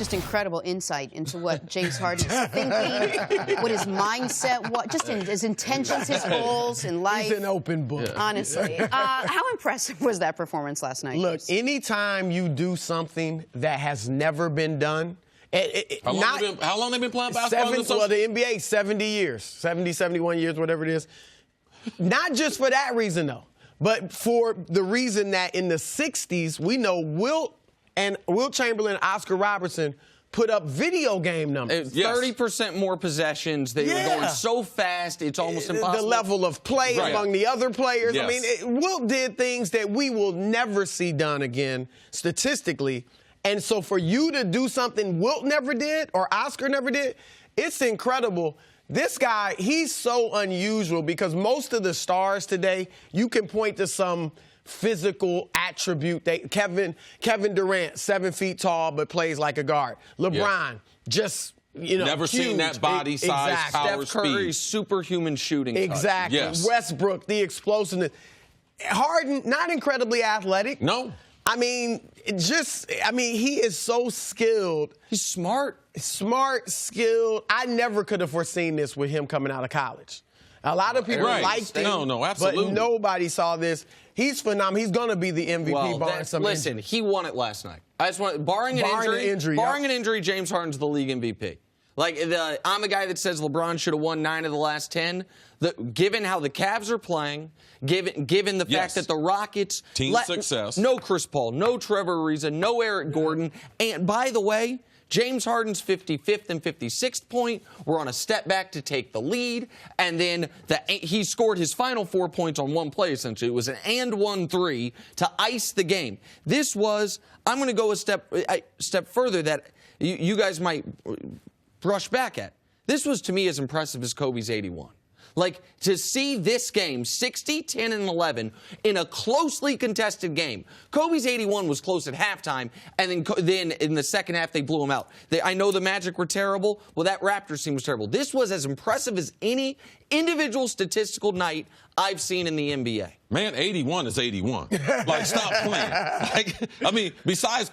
Just incredible insight into what James Harden is thinking, what his mindset was, just in his intentions, his goals in life. He's an open book. Honestly. How impressive was that performance last night? Look, anytime you do something that has never been done, how long they been playing basketball? Well, the NBA, 70 years, 70, 71 years, whatever it is. Not just for that reason, though, but for the reason that in the 60s, we know Wilt Chamberlain, Oscar Robertson put up video game numbers. 30% more possessions. They were going so fast, it's almost impossible. The level of play among the other players. Yes. I mean, Wilt did things that we will never see done again statistically. And so for you to do something Wilt never did or Oscar never did, it's incredible. This guy, he's so unusual because most of the stars today, you can point to some physical attribute. Kevin Durant, 7 feet tall, but plays like a guard. LeBron, just, never huge. seen that body size, power, Steph Curry's speed. superhuman shooting touch. Exactly. Yes. Westbrook, the explosiveness. Harden, not incredibly athletic. No. I mean, he is so skilled. He's smart. Smart, skilled. I never could have foreseen this with him coming out of college. A lot of people liked him, no, absolutely. but nobody saw this. He's phenomenal. He's going to be the MVP. Listen, he won it last night. I just want, barring an injury, James Harden's the league MVP. Like, I'm a guy that says LeBron should have won 9 of the last 10. Given how the Cavs are playing, given the fact that the Rockets team success, no Chris Paul, no Trevor Ariza, no Eric Gordon, and by the way, James Harden's 55th and 56th point were on a step back to take the lead, and then he scored his final 4 points on one play, essentially. It was an and 1-3 to ice the game. This was, I'm going to go a step further that you guys might brush back at. This was, to me, as impressive as Kobe's 81. Like, to see this game, 60, 10, and 11, in a closely contested game. Kobe's 81 was close at halftime, and then in the second half, they blew him out. I know the Magic were terrible. Well, that Raptors team was terrible. This was as impressive as any individual statistical night I've seen in the NBA. Man, 81 is 81. Like, stop playing. Besides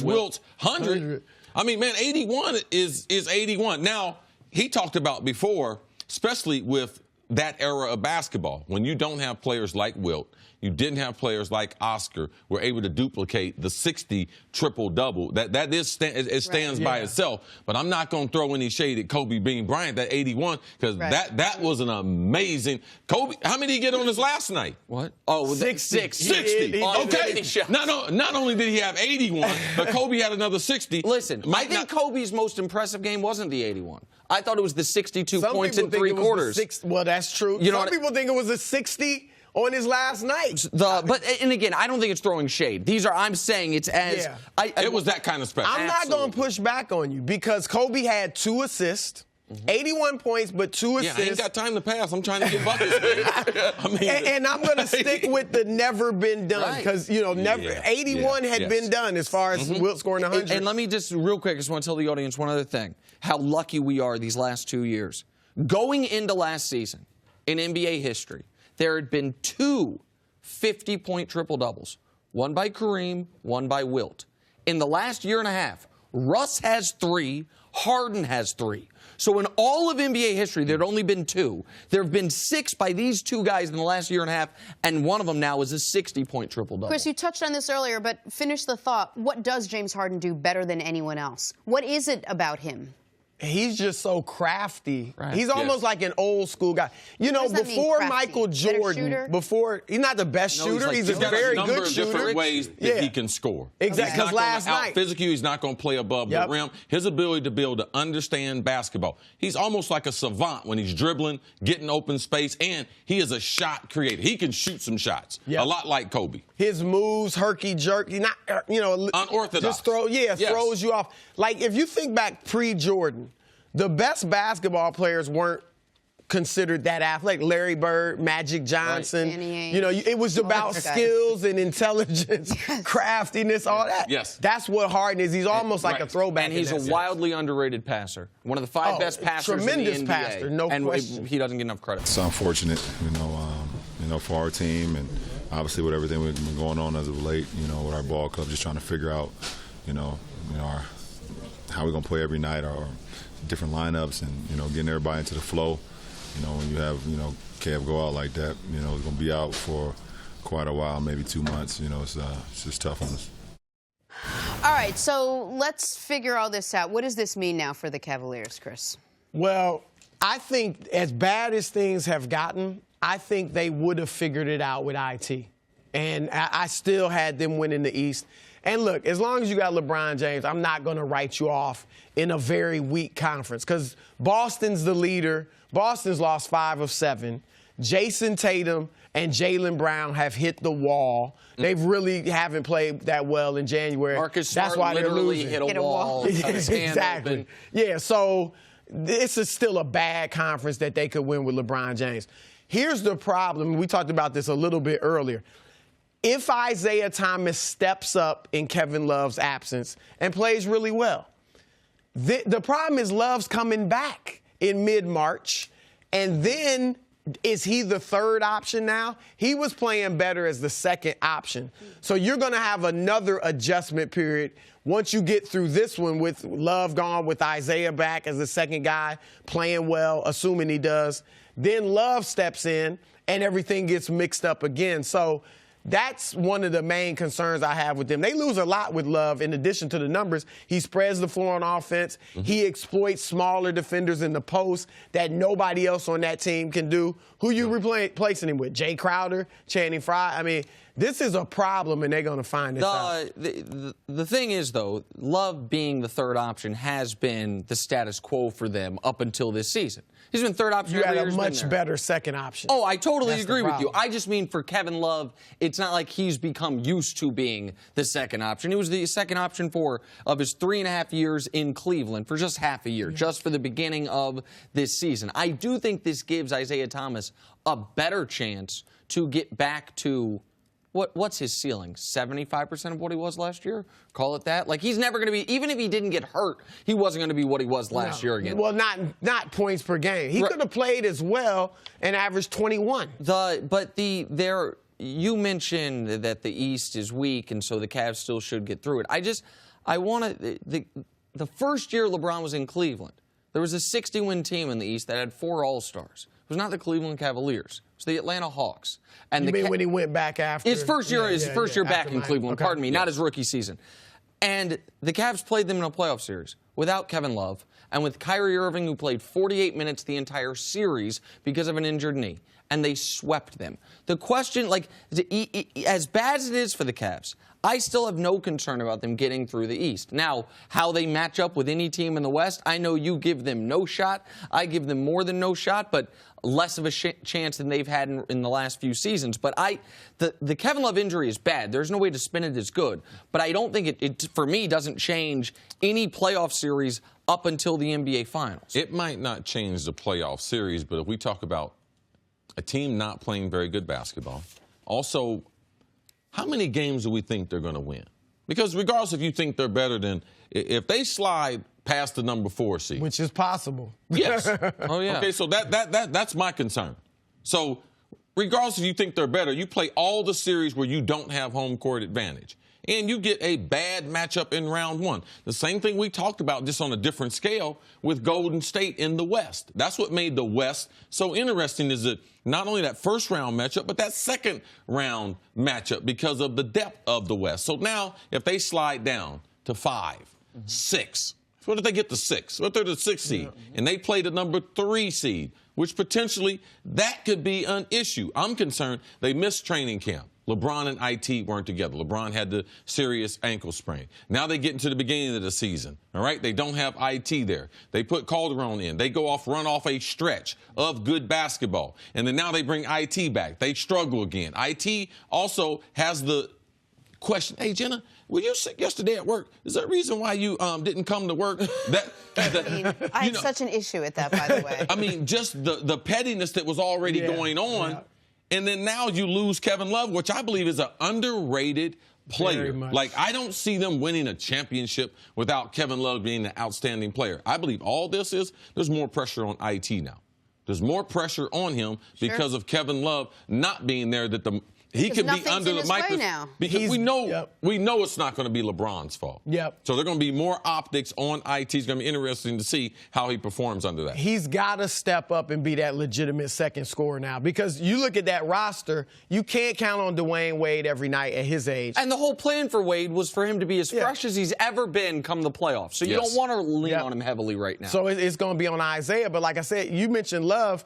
Wilt's 100, man, 81 is 81. Now, he talked about before, especially with that era of basketball, when you don't have players like Wilt, you didn't have players like Oscar, were able to duplicate the 60 triple-double. That stands by itself. But I'm not going to throw any shade at Kobe Bean Bryant, that 81, because that was an amazing. Kobe, how many did he get on his last night? What? Oh, 60. 60. Okay. Not only did he have 81, but Kobe had another 60. Listen, I think Kobe's most impressive game wasn't the 81. I thought it was the 62 points in 3 quarters. Well, that's true. Some people think it was a 60 on his last night. And again, I don't think it's throwing shade. I'm saying it's as... it was that kind of special. I'm not going to push back on you because Kobe had 2 assists. 81 points, but 2 assists. I ain't got time to pass. I'm trying to get buckets. And I'm going to stick with the never been done because, 81 had been done as far as Wilt scoring 100. And let me just, real quick, I just want to tell the audience one other thing. How lucky we are these last 2 years. Going into last season, in NBA history, there had been 2 50-point triple-doubles. One by Kareem, one by Wilt. In the last year and a half, Russ has 3, Harden has 3. So in all of NBA history, there had only been 2. There have been 6 by these 2 guys in the last year and a half, and one of them now is a 60-point triple-double. Chris, you touched on this earlier, but finish the thought. What does James Harden do better than anyone else? What is it about him? He's just so crafty. He's almost like an old school guy. Before Michael Jordan, he's not the best shooter. He's a very good shooter. Different ways that he can score. Exactly. Because last night, physically, he's not going to play above the rim. His ability to be able to understand basketball. He's almost like a savant when he's dribbling, getting open space, and he is a shot creator. He can shoot some shots. A lot like Kobe. His moves, herky-jerk, he's not, unorthodox. Just throws you off. Like, if you think back pre-Jordan, the best basketball players weren't considered that athletic. Larry Bird, Magic Johnson. It was about skills and intelligence, craftiness, all that. That's what Harden is. He's almost like a throwback. And he's a wildly underrated passer. One of the 5 best passers in the NBA. Tremendous passer, no question. And he doesn't get enough credit. It's unfortunate, for our team and obviously with everything that's been going on as of late, with our ball club, just trying to figure out, our how we're going to play every night or different lineups and, you know, getting everybody into the flow. You know, when you have, you know, Kev go out like that, you know, he's going to be out for quite a while, maybe 2 months. You know, it's just tough on us. All right, so let's figure all this out. What does this mean now for the Cavaliers, Cris? Well, I think as bad as things have gotten, I think they would have figured it out with IT. And I still had them winning the East. And look, as long as you got LeBron James, I'm not going to write you off in a very weak conference because Boston's the leader. Boston's lost 5 of 7. Jason Tatum and Jaylen Brown have hit the wall. They really haven't played that well in January. Marcus That's Smart why they're literally losing. hit a wall. Exactly. Yeah, so this is still a bad conference that they could win with LeBron James. Here's the problem. We talked about this a little bit earlier. If Isaiah Thomas steps up in Kevin Love's absence and plays really well, the problem is Love's coming back in mid-March, and then is he the third option now? He was playing better as the second option. So you're going to have another adjustment period once you get through this one with Love gone, with Isaiah back as the second guy, playing well, assuming he does. Then Love steps in, and everything gets mixed up again. So that's one of the main concerns I have with them. They lose a lot with Love in addition to the numbers. He spreads the floor on offense. He exploits smaller defenders in the post that nobody else on that team can do. Who you replacing him with? Jay Crowder, Channing Frye? I mean, this is a problem, and they're going to find this out. The thing is, though, Love being the third option has been the status quo for them up until this season. He's been third option. You had a much better second option. Oh, I totally agree with you. I just mean for Kevin Love, it's not like he's become used to being the second option. He was the second option of his 3.5 years in Cleveland for just half a year, just for the beginning of this season. I do think this gives Isaiah Thomas a better chance to get back to what's his ceiling? 75% of what he was last year? Call it that? Like, he's never going to be, even if he didn't get hurt, he wasn't going to be what he was last year again. Well, not points per game. He could have played as well and averaged 21. You mentioned that the East is weak, and so the Cavs still should get through it. The first year LeBron was in Cleveland, there was a 60-win team in the East that had 4 All-Stars. It was not the Cleveland Cavaliers. It was the Atlanta Hawks. And you mean when he went back after? His first year, back in Cleveland, pardon me, not his rookie season. And the Cavs played them in a playoff series without Kevin Love and with Kyrie Irving, who played 48 minutes the entire series because of an injured knee. And they swept them. The question, as bad as it is for the Cavs, I still have no concern about them getting through the East. Now, how they match up with any team in the West, I know you give them no shot. I give them more than no shot, but less of a chance than they've had in the last few seasons. But the Kevin Love injury is bad. There's no way to spin it as good. But I don't think it for me, doesn't change any playoff series up until the NBA Finals. It might not change the playoff series, but if we talk about a team not playing very good basketball, also, how many games do we think they're going to win? Because regardless if you think they're better than, if they slide past the number 4 seed. Which is possible. Yes. Oh, yeah. Okay, so that's my concern. So regardless if you think they're better, you play all the series where you don't have home court advantage. And you get a bad matchup in round 1. The same thing we talked about, just on a different scale, with Golden State in the West. That's what made the West so interesting, is that not only that first round matchup, but that second round matchup because of the depth of the West. So now, if they slide down to 5, 6, what if they get to 6? What if they're the 6th seed and they play the number 3 seed, which potentially that could be an issue. I'm concerned they missed training camp. LeBron and IT weren't together. LeBron had the serious ankle sprain. Now they get into the beginning of the season, all right? They don't have IT there. They put Calderon in. They run off a stretch of good basketball. And then now they bring IT back. They struggle again. IT also has the question, hey, Jenna, were you sick yesterday at work? Is there a reason why you didn't come to work? I had such an issue with that, by the way. I mean, just the pettiness that was already going on. Yeah. And then now you lose Kevin Love, which I believe is an underrated player. Like, I don't see them winning a championship without Kevin Love being an outstanding player. I believe all this is, there's more pressure on IT now. There's more pressure on him because of Kevin Love not being there, that He could be nothing's under in the his way microscope now. because we know it's not going to be LeBron's fault. Yep. So they're going to be more optics on IT. It's going to be interesting to see how he performs under that. He's got to step up and be that legitimate second scorer now, because you look at that roster, you can't count on Dwayne Wade every night at his age. And the whole plan for Wade was for him to be as fresh as he's ever been come the playoffs. So you don't want to lean on him heavily right now. So it's going to be on Isaiah. But like I said, you mentioned Love.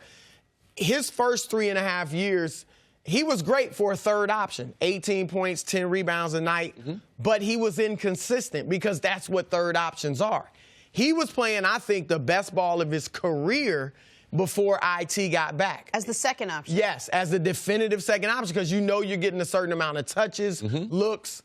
His first 3.5 years, he was great for a third option, 18 points, 10 rebounds a night, but he was inconsistent because that's what third options are. He was playing, I think, the best ball of his career before IT got back. As the second option. Yes, as the definitive second option, because you know you're getting a certain amount of touches, looks,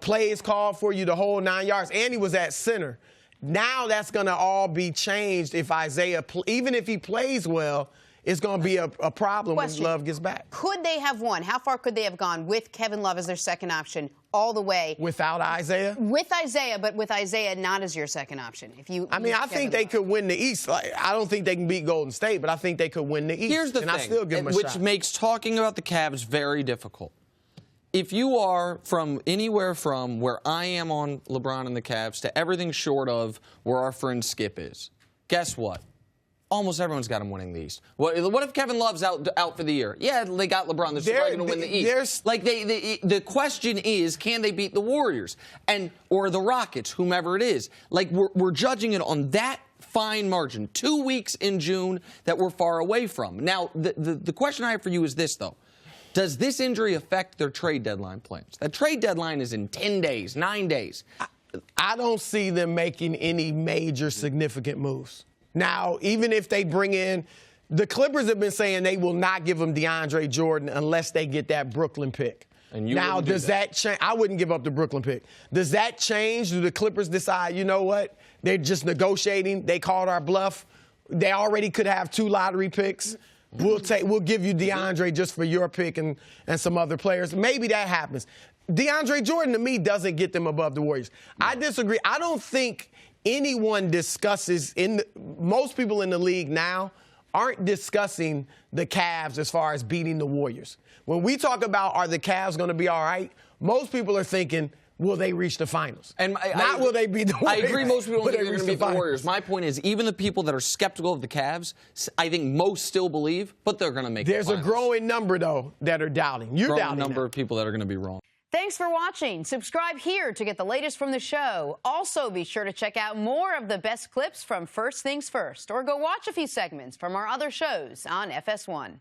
plays called for you the whole 9 yards, and he was at center. Now that's going to all be changed if Isaiah, even if he plays well, it's going to be a problem when Love gets back. Could they have won? How far could they have gone with Kevin Love as their second option all the way? Without Isaiah? With Isaiah, but with Isaiah not as your second option. I think they could win the East. I don't think they can beat Golden State, but I think they could win the East. Here's the thing, I still give them a which shot. makes talking about the Cavs very difficult. If you are from anywhere from where I am on LeBron and the Cavs to everything short of where our friend Skip is, guess what? Almost everyone's got him winning the East. What if Kevin Love's out for the year? Yeah, they got LeBron. They're probably going to win the East. The question is, can they beat the Warriors or the Rockets, whomever it is? Like, we're judging it on that fine margin. 2 weeks in June that we're far away from. Now, the question I have for you is this, though. Does this injury affect their trade deadline plans? That trade deadline is in 10 days, 9 days. I don't see them making any major significant moves. Now, even if they bring in, the Clippers have been saying they will not give them DeAndre Jordan unless they get that Brooklyn pick. And now, does that change? I wouldn't give up the Brooklyn pick. Does that change? Do the Clippers decide, you know what? They're just negotiating. They called our bluff. They already could have 2 lottery picks. We'll give you DeAndre just for your pick and some other players. Maybe that happens. DeAndre Jordan, to me, doesn't get them above the Warriors. I disagree. I don't think anyone discusses, most people in the league now aren't discussing the Cavs as far as beating the Warriors. When we talk about are the Cavs going to be all right, most people are thinking, will they reach the finals? And will they beat the Warriors? I agree most people don't think they're going to beat the finals. Warriors. My point is, even the people that are skeptical of the Cavs, I think most still believe, but they're going to make the finals. There's a growing number, though, that are doubting. You're doubting. Growing number of people that are going to be wrong. Thanks for watching. Subscribe here to get the latest from the show. Also, be sure to check out more of the best clips from First Things First, or go watch a few segments from our other shows on FS1.